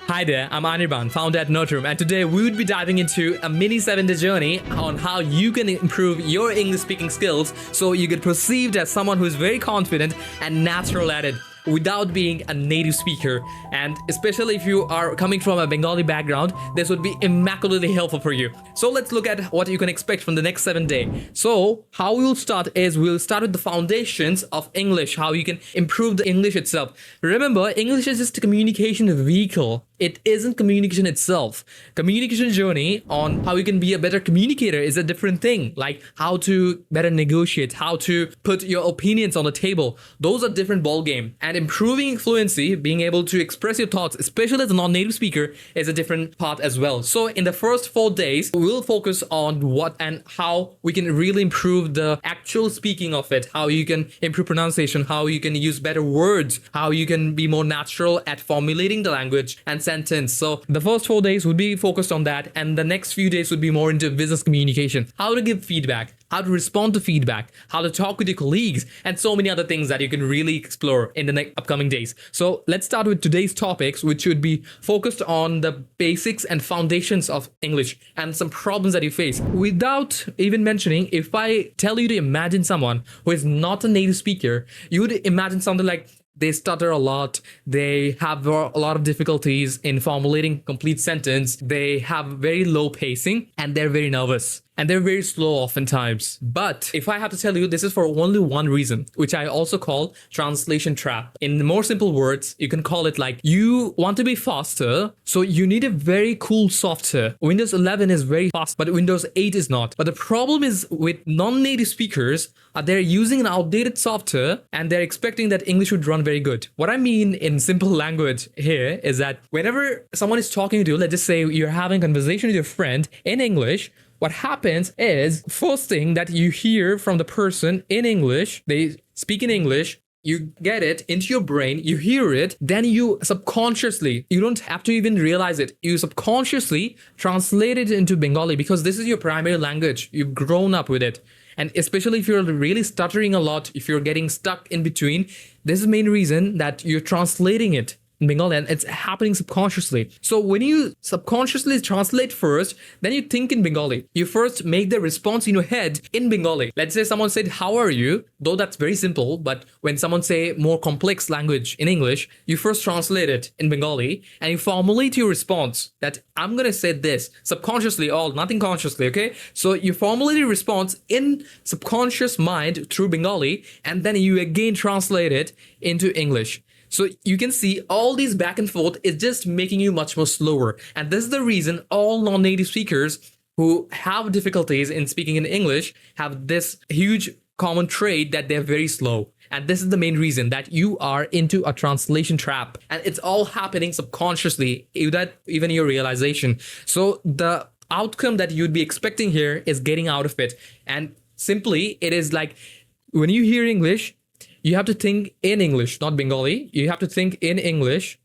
Hi there, I'm Anirban, founder at Nurturum, and today we would be diving into a mini 7-day journey on how you can improve your English speaking skills so you get perceived as someone who is very confident and natural at it without being a native speaker. And especially if you are coming from a Bengali background, this would be immaculately helpful for you. So let's look at what you can expect from the next 7 days. So how we'll start is we'll start with the foundations of English, how you can improve the English itself. Remember, English is just a communication vehicle. It isn't communication itself. Communication journey on how you can be a better communicator is a different thing. Like how to better negotiate, how to put your opinions on the table. Those are different ball game. And improving fluency, being able to express your thoughts, especially as a non-native speaker, is a different part as well. So in the first 4 days, we'll focus on what and how we can really improve the actual speaking of it, how you can improve pronunciation, how you can use better words, how you can be more natural at formulating the language and sentence. So the first 4 days would be focused on that, and the next few days would be more into business communication, how to give feedback, how to respond to feedback, how to talk with your colleagues, and so many other things that you can really explore in the next upcoming days. So let's start with today's topics, which would be focused on the basics and foundations of English and some problems that you face. Without even mentioning, if I tell you to imagine someone who is not a native speaker, you would imagine something like they stutter a lot, they have a lot of difficulties in formulating complete sentence, they have very low pacing, and they're very nervous. And they're very slow oftentimes. But if I have to tell you, this is for only one reason, which I also call translation trap. In more simple words, you can call it like you want to be faster, so you need a very cool software. Windows 11 is very fast, but Windows 8 is not. But the problem is with non-native speakers, they're using an outdated software and they're expecting that English would run very good. What I mean in simple language here is that whenever someone is talking to you, let's just say you're having a conversation with your friend in English, what happens is, first thing that you hear from the person in English, they speak in English, you get it into your brain, you hear it, then you subconsciously, you don't have to even realize it, you subconsciously translate it into Bengali because this is your primary language. You've grown up with it. And especially if you're really stuttering a lot, if you're getting stuck in between, this is the main reason that you're translating it in Bengali, and it's happening subconsciously. So when you subconsciously translate first, then you think in Bengali. You first make the response in your head in Bengali. Let's say someone said, "How are you?" Though that's very simple, but when someone say more complex language in English, you first translate it in Bengali and you formulate your response that I'm gonna say this subconsciously, all nothing consciously, okay? So you formulate your response in subconscious mind through Bengali, and then you again translate it into English. So you can see all these back and forth is just making you much more slower. And this is the reason all non-native speakers who have difficulties in speaking in English have this huge common trait that they're very slow. And this is the main reason that you are into a translation trap. And it's all happening subconsciously without even your realization. So the outcome that you'd be expecting here is getting out of it. And simply, it is like when you hear English, you have to think in English, not Bengali. You have to think in English,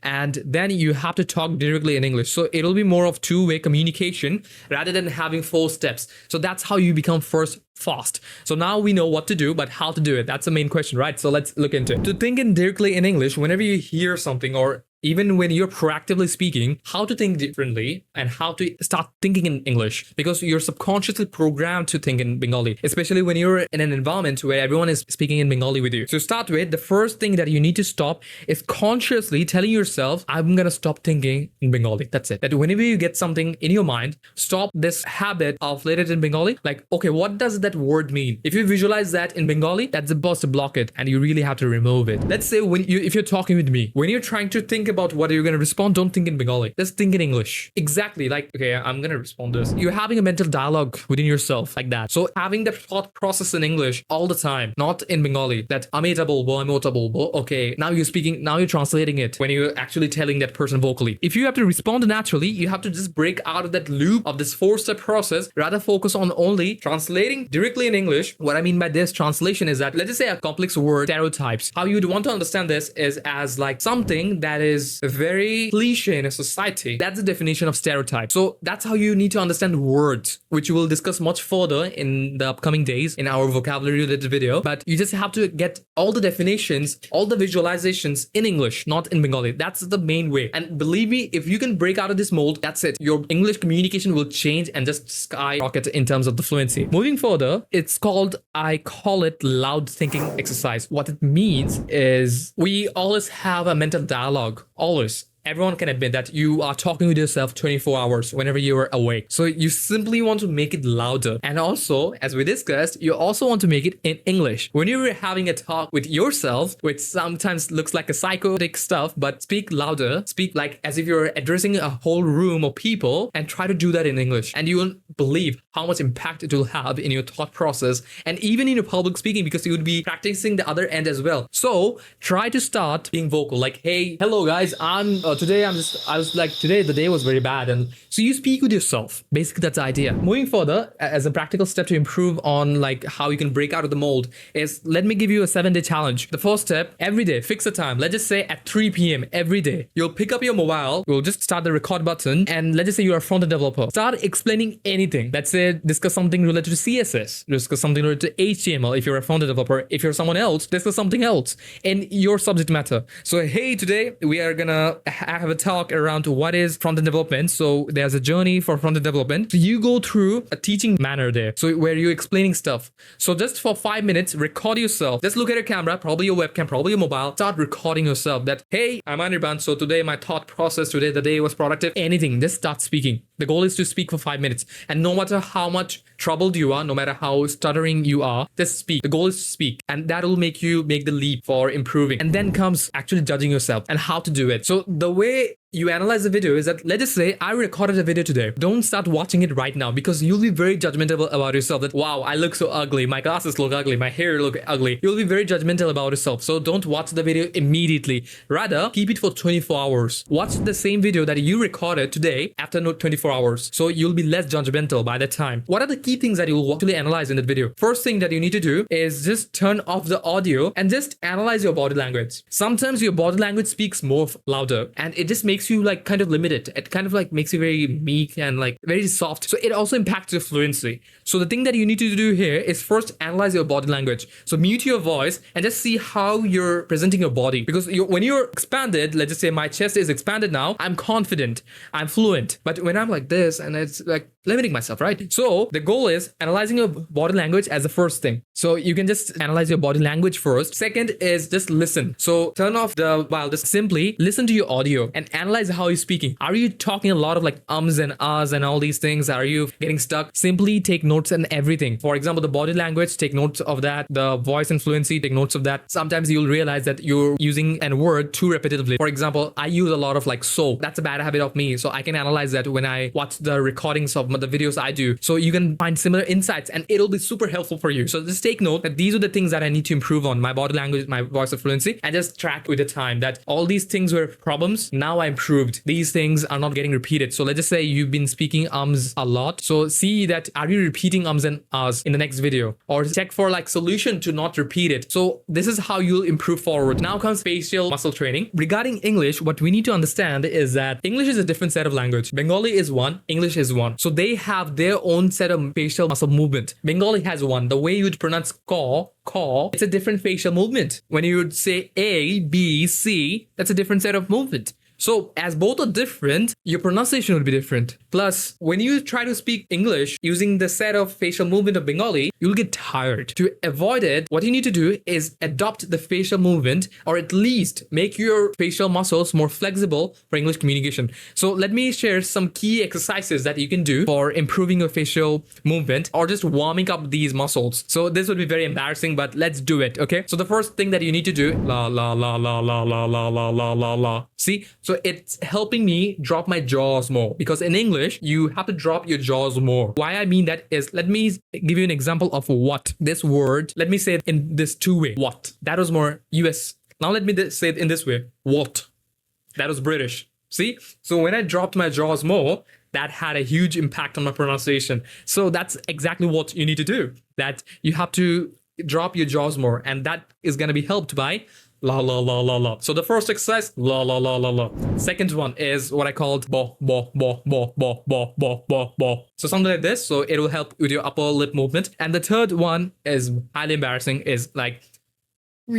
and then you have to talk directly in English. So it'll be more of two-way communication rather than having 4 steps. So that's how you become first fast. So now we know what to do, but how to do it. That's the main question, right? So let's look into it. To think in directly in English, whenever you hear something or even when you're proactively speaking, how to think differently and how to start thinking in English, because you're subconsciously programmed to think in Bengali, especially when you're in an environment where everyone is speaking in Bengali with you. So start with, the first thing that you need to stop is consciously telling yourself, I'm going to stop thinking in Bengali. That's it. That whenever you get something in your mind, stop this habit of let it in Bengali. Like, okay, what does that word mean? If you visualize that in Bengali, that's supposed to block it and you really have to remove it. Let's say if you're talking with me, when you're trying to think about what you're going to respond, don't think in Bengali. Just think in English. Exactly. Like, okay, I'm going to respond this. You're having a mental dialogue within yourself like that. So having that thought process in English all the time, not in Bengali, that আমি এটা বলবো, আমি ওটা বলবো. Okay, now you're speaking, now you're translating it when you're actually telling that person vocally. If you have to respond naturally, you have to just break out of that loop of this 4-step process, rather focus on only translating directly in English. What I mean by this translation is that, let's just say a complex word, stereotypes. How you'd want to understand this is as like something that is is very cliche in a society. That's the definition of stereotype. So that's how you need to understand words, which we will discuss much further in the upcoming days in our vocabulary related video. But you just have to get all the definitions, all the visualizations in English, not in Bengali. That's the main way. And believe me, if you can break out of this mold, that's it. Your English communication will change and just skyrocket in terms of the fluency. Moving further, I call it loud thinking exercise. What it means is we always have a mental dialogue, always. Everyone can admit that you are talking with yourself 24 hours whenever you are awake. So you simply want to make it louder. And also, as we discussed, you also want to make it in English. When you're having a talk with yourself, which sometimes looks like a psychotic stuff, but speak louder, speak like as if you're addressing a whole room of people, and try to do that in English. And you won't believe how much impact it will have in your thought process and even in your public speaking, because you would be practicing the other end as well. So try to start being vocal, like, hey, hello guys, today the day was very bad. And so you speak with yourself. Basically, that's the idea. Moving further, as a practical step to improve on like how you can break out of the mold is, let me give you a 7-day challenge. The first step, every day, fix a time. Let's just say at 3 p.m. every day, you'll pick up your mobile, you'll just start the record button, and let's just say you're a front-end developer. Start explaining anything. Let's say discuss something related to CSS, discuss something related to HTML if you're a front-end developer. If you're someone else, discuss something else in your subject matter. So hey, today we are gonna have a talk around what is front-end development. So there's a journey for front-end development. So you go through a teaching manner there. So where you're explaining stuff. So just for 5 minutes, record yourself. Just look at your camera, probably your webcam, probably your mobile. Start recording yourself that, hey, I'm Anirban. So today my thought process, today the day was productive. Anything, just start speaking. The goal is to speak for 5 minutes. And no matter how much troubled you are, no matter how stuttering you are, just speak. The goal is to speak. And that will make you make the leap for improving. And then comes actually judging yourself and how to do it. So the way you analyze the video is that, let's just say I recorded a video today. Don't start watching it right now, because you'll be very judgmental about yourself that, wow, I look so ugly, my glasses look ugly, my hair look ugly. You'll be very judgmental about yourself. So don't watch the video immediately. Rather, keep it for 24 hours. Watch the same video that you recorded today after 24 hours. So you'll be less judgmental by that time. What are the key things that you'll actually analyze in that video? First thing that you need to do is just turn off the audio and just analyze your body language. Sometimes your body language speaks more louder, and it just makes you like kind of limited. It kind of like makes you very meek and like very soft. So it also impacts your fluency. So the thing that you need to do here is first analyze your body language. So mute your voice and just see how you're presenting your body. Because when you're expanded, let's just say my chest is expanded now, I'm confident, I'm fluent. But when I'm like this, and it's like limiting myself, right? So the goal is analyzing your body language as the first thing. So you can just analyze your body language first. Second is just listen. So turn off the while, just simply listen to your audio and analyze how you're speaking. Are you talking a lot of like ums and ahs and all these things? Are you getting stuck? Simply take notes and everything. For example, the body language, take notes of that. The voice and fluency, take notes of that. Sometimes you'll realize that you're using a word too repetitively. For example, I use a lot of like so. That's a bad habit of me. So I can analyze that when I watch the recordings of the videos I do. So you can find similar insights and it'll be super helpful for you. So just take note that these are the things that I need to improve on: my body language, my voice and fluency, and just track with the time that all these things were problems. Now I improved. These things are not getting repeated. So let's just say you've been speaking ums a lot. So see that, are you repeating ums and ahs in the next video? Or check for like solution to not repeat it. So this is how you'll improve forward. Now comes facial muscle training. Regarding English, what we need to understand is that English is a different set of language. Bengali is one, English is one. So they have their own set of facial muscle movement. Bengali has one. The way you would pronounce call, it's a different facial movement. When you would say A, B, C, that's a different set of movement. So as both are different, your pronunciation will be different. Plus, when you try to speak English using the set of facial movement of Bengali, you'll get tired. To avoid it, what you need to do is adopt the facial movement, or at least make your facial muscles more flexible for English communication. So let me share some key exercises that you can do for improving your facial movement or just warming up these muscles. So this would be very embarrassing, but let's do it, okay? So the first thing that you need to do, la la la la la la la la la la la. See? So it's helping me drop my jaws more, because in English, you have to drop your jaws more. Why I mean that is, let me give you an example of what. This word, let me say it in this two way. What? That was more US. Now let me say it in this way. What? That was British. See? So when I dropped my jaws more, that had a huge impact on my pronunciation. So that's exactly what you need to do. That you have to drop your jaws more, and that is going to be helped by la la la la la. So the first exercise, la la la la la. Second one is what I called bo bo bo bo bo bo bo bo bo. So something like this. So it will help with your upper lip movement. And the third one is highly embarrassing, is like so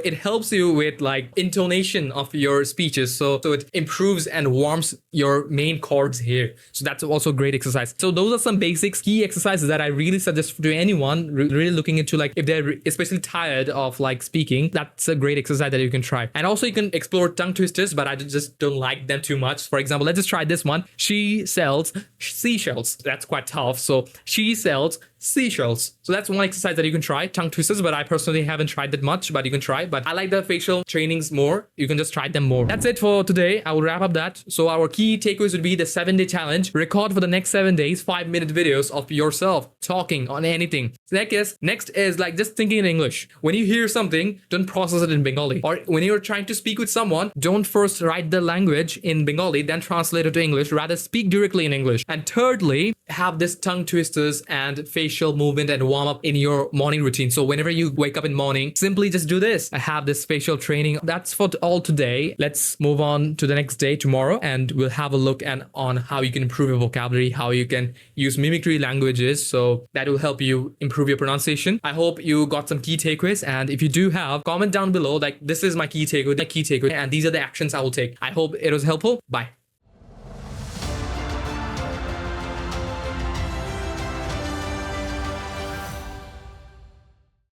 it helps you with like intonation of your speeches. So it improves and warms your main chords here. So that's also a great exercise. So those are some basics, key exercises that I really suggest to anyone really looking into, like if they're especially tired of like speaking, that's a great exercise that you can try. And also you can explore tongue twisters, but I just don't like them too much. For example, let's just try this one. She sells seashells. That's quite tough. So she sells seashells. So that's one exercise that you can try, tongue twisters, but I personally haven't tried that much, but you can try. But I like the facial trainings more. You can just try them more. That's it for today. I will wrap up that. So our key takeaways would be the 7-day challenge. Record for the next 7 days 5-minute videos of yourself talking on anything. Next is like just thinking in English. When you hear something, don't process it in Bengali. Or when you're trying to speak with someone, don't first write the language in Bengali, then translate it to English. Rather speak directly in English. And thirdly, have this tongue twisters and facial movement and warm up in your morning routine. So whenever you wake up in morning, simply just do this. I have this facial training. That's for all today. Let's move on to the next day tomorrow, and we'll have a look on how you can improve your vocabulary, how you can use mimicry languages. So that will help you improve your pronunciation. I hope you got some key takeaways, and if you do have, comment down below like this is my key takeaway, and these are the actions I will take. I hope it was helpful. Bye.